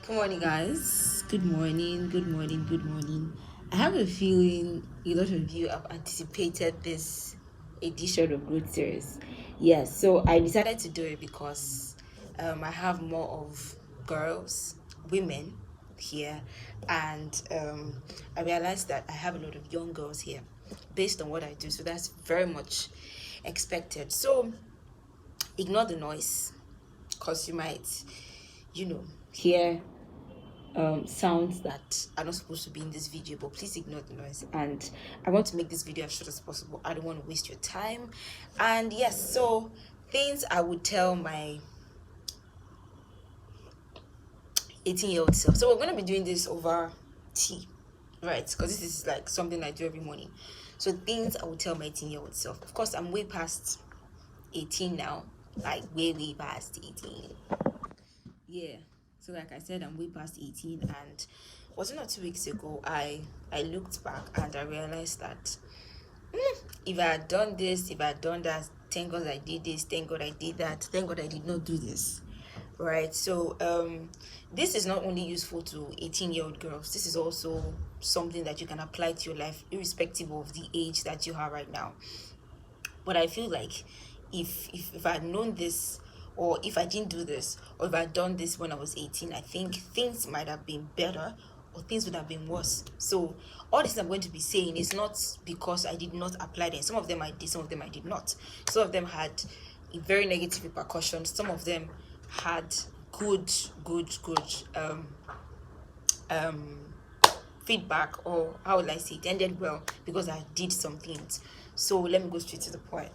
Good morning, guys. Good morning, good morning, good morning. I have a feeling a lot of you have anticipated this edition of Growth Series. Yes, so I decided to do it because I have more of girls, women here, and I realized that I have a lot of young girls here based on what I do. So that's very much expected. So ignore the noise because you might, hear sounds that are not supposed to be in this video, but please ignore the noise. And I want to make this video as short as possible. I don't want to waste your time. And yes, so things I would tell my 18-year-old self. So we're going to be doing this over tea, right? Because this is like something I do every morning. So things I would tell my 18-year-old self. Of course, I'm way past 18 now, like way past 18. Yeah, so like I said, I'm way past 18, and was it not 2 weeks ago I looked back and I realized that if I had done this, if I had done that, thank God I did this, thank God I did that, thank God I did not do this. Right, so this is not only useful to 18-year-old girls, this is also something that you can apply to your life irrespective of the age that you have right now. But I feel like if I had known this, or if I didn't do this, or if I had done this when I was 18, I think things might have been better or things would have been worse. So all this I'm going to be saying is not because I did not apply them. Some of them I did, some of them I did not. Some of them had a very negative repercussions. Some of them had good um feedback, or how will I say, it ended well because I did some things. So let me go straight to the point.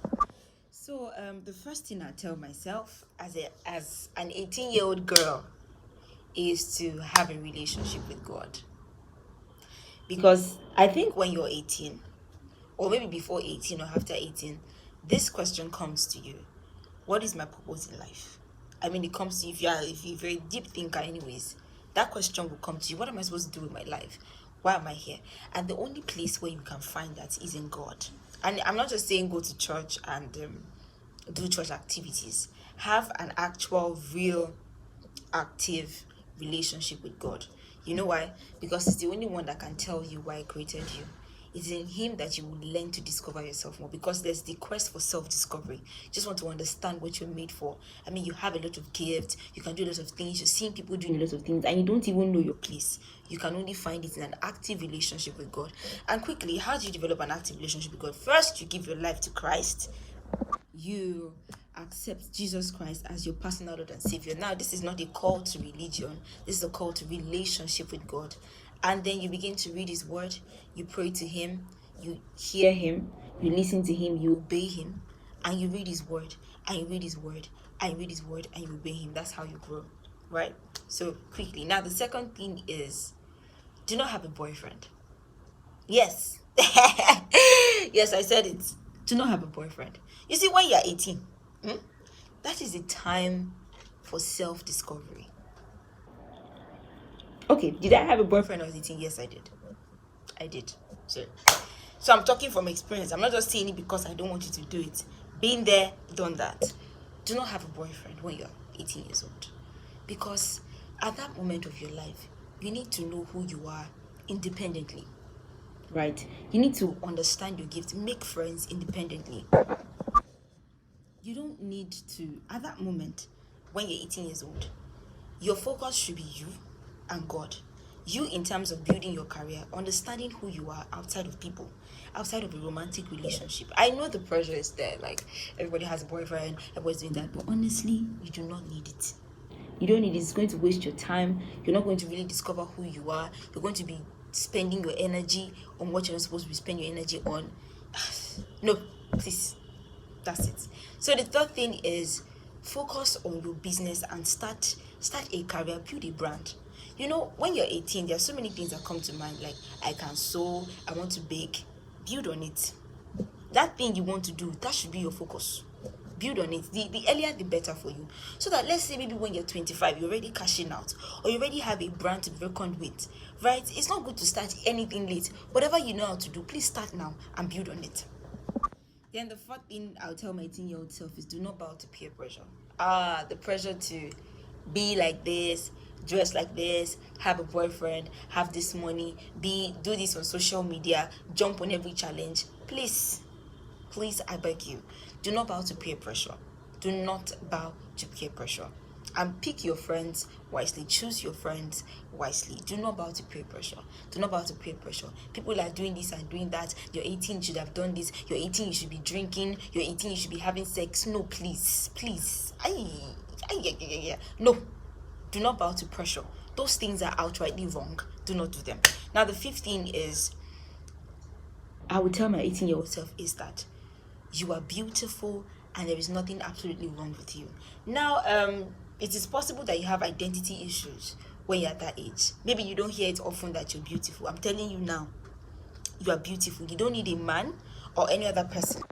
So the first thing I tell myself as an 18-year-old girl is to have a relationship with God. Because I think when you're 18, or maybe before 18 or after 18, this question comes to you. What is my purpose in life? I mean, it comes to you if you're a very deep thinker anyways. That question will come to you. What am I supposed to do with my life? Why am I here? And the only place where you can find that is in God. And I'm not just saying go to church and do church activities. Have an actual, real, active relationship with God. You know why? Because it's the only one that can tell you why He created you. It's in Him that you will learn to discover yourself more, because there's the quest for self-discovery. You just want to understand what you're made for. I mean, you have a lot of gifts, you can do a lot of things, you're seeing people doing a lot of things, and you don't even know your place. You can only find it in an active relationship with God. And quickly, how do you develop an active relationship with God? First, you give your life to Christ. You accept Jesus Christ as your personal Lord and Savior. Now, this is not a call to religion, this is a call to relationship with God. And then you begin to read His Word, you pray to Him, you hear Him, you listen to Him, you obey Him, and you read His Word, and you read His Word, and you read His Word, and you obey Him. That's how you grow, right? So, quickly. Now, the second thing is, do not have a boyfriend. Yes. Yes, I said it. Do not have a boyfriend. You see, when you're 18, that is a time for self-discovery. Okay, did I have a boyfriend when I was 18? Yes, I did. I did. So I'm talking from experience. I'm not just saying it because I don't want you to do it. Been there, done that. Do not have a boyfriend when you're 18 years old. Because at that moment of your life, you need to know who you are independently. Right? You need to understand your gift, make friends independently. You don't need to, at that moment, when you're 18 years old, your focus should be you and God. You, in terms of building your career, understanding who you are outside of people, outside of a romantic relationship. I know the pressure is there, like everybody has a boyfriend, everybody's doing that, but honestly, you do not need it. You don't need it. It's going to waste your time. You're not going to really discover who you are. You're going to be spending your energy on what you're not supposed to be spending your energy on. No, please. That's it. So the third thing is focus on your business and start a career, build a brand. You know, when you're 18, there are so many things that come to mind, like I can sew, I want to bake. Build on it. That thing you want to do, that should be your focus. Build on it. The earlier the better for you. So that, let's say maybe when you're 25, you're already cashing out, or you already have a brand to be reckoned with, right? It's not good to start anything late. Whatever you know how to do, please start now and build on it. Then the fourth thing I'll tell my 18-year-old self is, do not bow to peer pressure. The pressure to be like this, dress like this, have a boyfriend, have this money, do this on social media, jump on every challenge. Please, I beg you, do not bow to peer pressure. Do not bow to peer pressure. And pick your friends wisely. Choose your friends wisely. Do not bow to peer pressure. Do not bow to peer pressure. People are doing this and doing that. You're 18, you should have done this. You're 18, you should be drinking. You're 18, you should be having sex. No, please. No, do not bow to pressure. Those things are outrightly wrong. Do not do them. Now, the fifth thing is, I would tell my 18-year-old self is that you are beautiful and there is nothing absolutely wrong with you. Now, it is possible that you have identity issues when you're at that age. Maybe you don't hear it often that you're beautiful. I'm telling you now, you are beautiful. You don't need a man or any other person.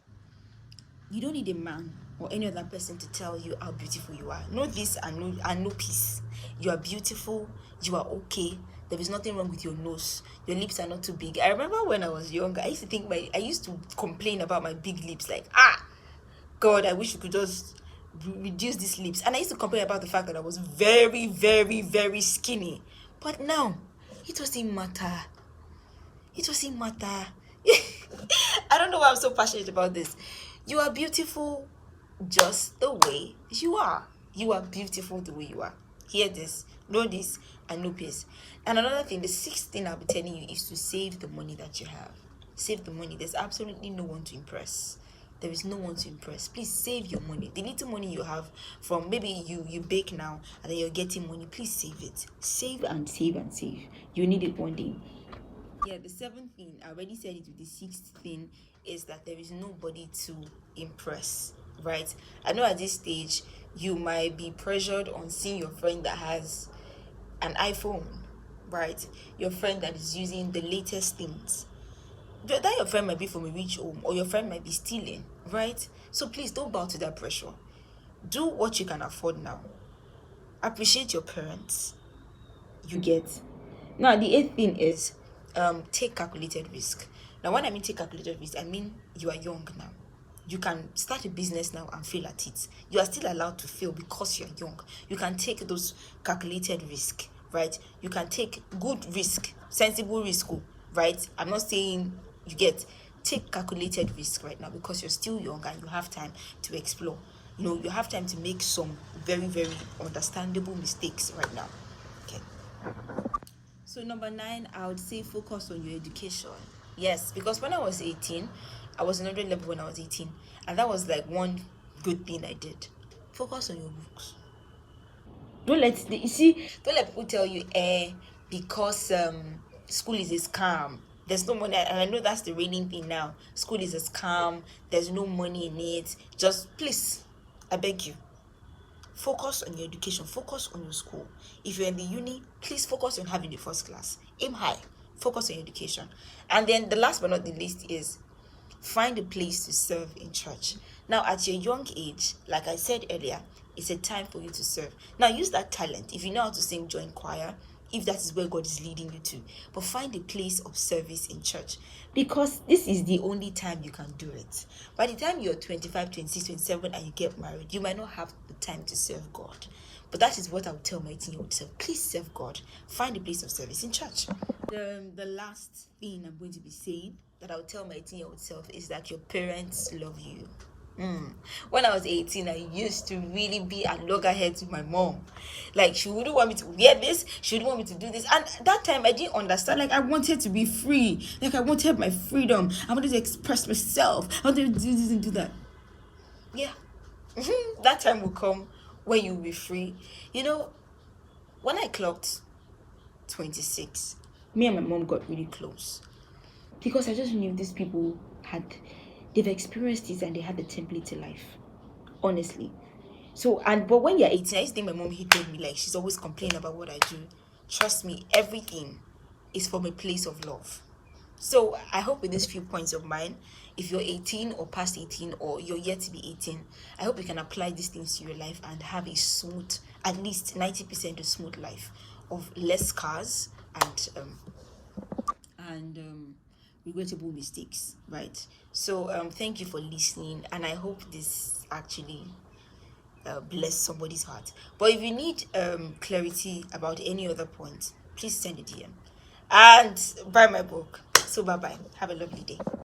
You don't need a man or any other person to tell you how beautiful you are. Know this and know peace. You are beautiful. You are okay. There is nothing wrong with your nose. Your lips are not too big. I remember when I was younger, I used to complain about my big lips. Like, God, I wish you could just reduce these lips. And I used to complain about the fact that I was very, very, very skinny. But now, it doesn't matter. It doesn't matter. I don't know why I'm so passionate about this. You are beautiful just the way you are. You are beautiful the way you are. Hear this, know this, and know peace. And another thing, the sixth thing I'll be telling you is to save the money that you have. Save the money. There's absolutely no one to impress. There is no one to impress. Please save your money. The little money you have from, maybe you bake now and then you're getting money, please save it. Save and save and save. You need it one day. Yeah, the seventh thing, I already said it with the sixth thing, is that there is nobody to impress, right? I know at this stage you might be pressured on seeing your friend that has an iPhone, right? Your friend that is using the latest things. That your friend might be from a rich home, or your friend might be stealing, right? So please don't bow to that pressure. Do what you can afford now. Appreciate your parents. You get. Now the eighth thing is take calculated risk. Now when I mean take calculated risk, I mean you are young now. You can start a business now and fail at it. You are still allowed to fail because you're young. You can take those calculated risk, right? You can take good risk, sensible risk, right? I'm not saying you get. Take calculated risk right now because you're still young and you have time to explore. You have time to make some very, very understandable mistakes right now. Okay. So number 9, I would say focus on your education. Yes, because when I was 18, I was another level when I was 18. And that was like one good thing I did. Focus on your books. Don't let people tell you, because school is a scam. There's no money. And I know that's the reigning thing now. School is a scam. There's no money in it. Just please, I beg you. Focus on your education. Focus on your school. If you're in the uni, please focus on having the first class. Aim high. Focus on your education. And then the last but not the least is find a place to serve in church. Now, at your young age, like I said earlier, it's a time for you to serve. Now, use that talent. If you know how to sing, join choir, if that is where God is leading you to. But find a place of service in church, because this is the only time you can do it. By the time you're 25, 26, 27 and you get married, you might not have the time to serve God. But that is what I would tell my 18-year-old self. Please serve God. Find a place of service in church. The last thing I'm going to be saying that I would tell my 18-year-old self is that your parents love you. When I was 18, I used to really be at loggerheads with my mom. Like, she wouldn't want me to wear this, she wouldn't want me to do this. And that time I didn't understand. Like, I wanted to be free. Like, I wanted my freedom. I wanted to express myself. I wanted to do this and do that. Yeah. That time will come when you'll be free. When I clocked 26, me and my mom got really close. Because I just knew these people they've experienced this and they had the template to life. Honestly. But when you're 18, I used to think my mom hated me. Like, she's always complaining about what I do. Trust me, everything is from a place of love. So I hope with these few points of mine, if you're 18 or past 18 or you're yet to be 18, I hope you can apply these things to your life and have a smooth, at least 90% of smooth life of less scars and regrettable mistakes, right? So thank you for listening, and I hope this actually bless somebody's heart. But if you need clarity about any other point, please send a DM and buy my book. So bye bye. Have a lovely day.